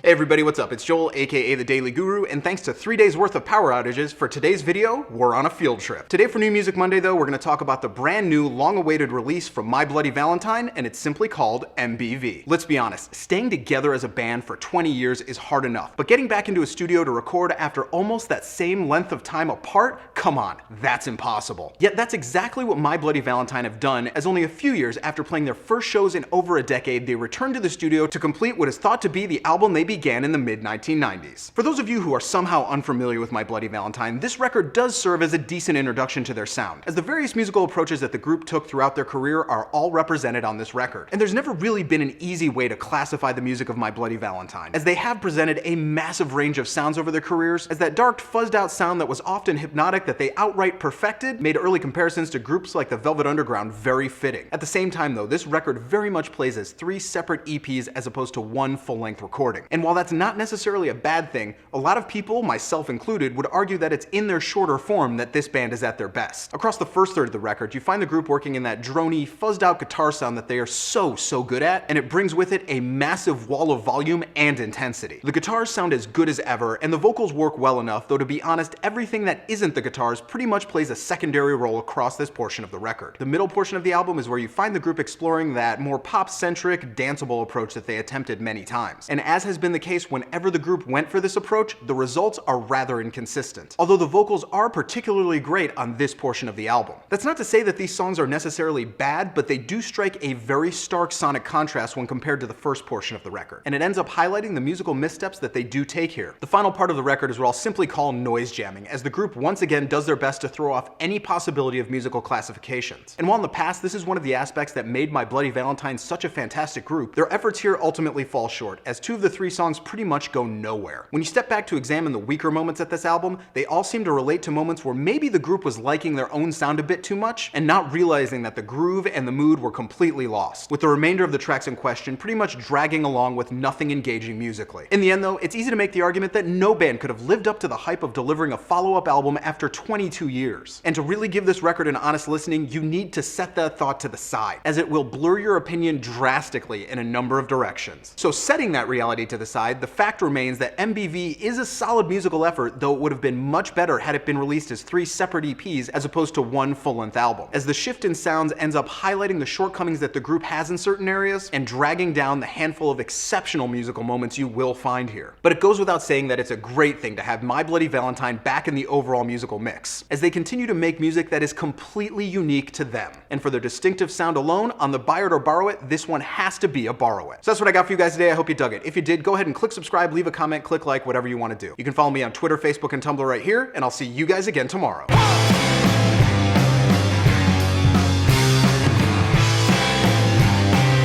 Hey everybody, what's up? It's Joel, aka The Daily Guru, and thanks to 3 days worth of power outages, for today's video, we're on a field trip. Today for New Music Monday though, we're gonna talk about the brand new, long-awaited release from My Bloody Valentine, and it's simply called MBV. Let's be honest, staying together as a band for 20 years is hard enough, but getting back into a studio to record after almost that same length of time apart, come on, that's impossible. Yet that's exactly what My Bloody Valentine have done, as only a few years after playing their first shows in over a decade, they returned to the studio to complete what is thought to be the album they began in the mid-1990s. For those of you who are somehow unfamiliar with My Bloody Valentine, this record does serve as a decent introduction to their sound, as the various musical approaches that the group took throughout their career are all represented on this record. And there's never really been an easy way to classify the music of My Bloody Valentine, as they have presented a massive range of sounds over their careers, as that dark, fuzzed out sound that was often hypnotic that they outright perfected made early comparisons to groups like the Velvet Underground very fitting. At the same time though, this record very much plays as 3 separate EPs as opposed to one full-length recording. And while that's not necessarily a bad thing, a lot of people, myself included, would argue that it's in their shorter form that this band is at their best. Across the first third of the record, you find the group working in that drony, fuzzed out guitar sound that they are so good at, and it brings with it a massive wall of volume and intensity. The guitars sound as good as ever, and the vocals work well enough, though to be honest, everything that isn't the guitars pretty much plays a secondary role across this portion of the record. The middle portion of the album is where you find the group exploring that more pop-centric, danceable approach that they attempted many times. And as has been the case whenever the group went for this approach, the results are rather inconsistent, although the vocals are particularly great on this portion of the album. That's not to say that these songs are necessarily bad, but they do strike a very stark sonic contrast when compared to the first portion of the record, and it ends up highlighting the musical missteps that they do take here. The final part of the record is what I'll simply call noise jamming, as the group once again does their best to throw off any possibility of musical classifications. And while in the past this is one of the aspects that made My Bloody Valentine such a fantastic group, their efforts here ultimately fall short, as 2 of the 3 songs pretty much go nowhere. When you step back to examine the weaker moments at this album, they all seem to relate to moments where maybe the group was liking their own sound a bit too much and not realizing that the groove and the mood were completely lost, with the remainder of the tracks in question pretty much dragging along with nothing engaging musically. In the end though, it's easy to make the argument that no band could have lived up to the hype of delivering a follow-up album after 22 years. And to really give this record an honest listening, you need to set that thought to the side, as it will blur your opinion drastically in a number of directions. So setting that reality to the side, the fact remains that MBV is a solid musical effort, though it would have been much better had it been released as 3 separate EPs as opposed to one full-length album, as the shift in sounds ends up highlighting the shortcomings that the group has in certain areas and dragging down the handful of exceptional musical moments you will find here. But it goes without saying that it's a great thing to have My Bloody Valentine back in the overall musical mix, as they continue to make music that is completely unique to them. And for their distinctive sound alone, on the buy it or borrow it, this one has to be a borrow it. So that's what I got for you guys today. I hope you dug it. If you did, go ahead and click subscribe, leave a comment, click like, whatever you want to do. You can follow me on Twitter, Facebook, and Tumblr right here, and I'll see you guys again tomorrow.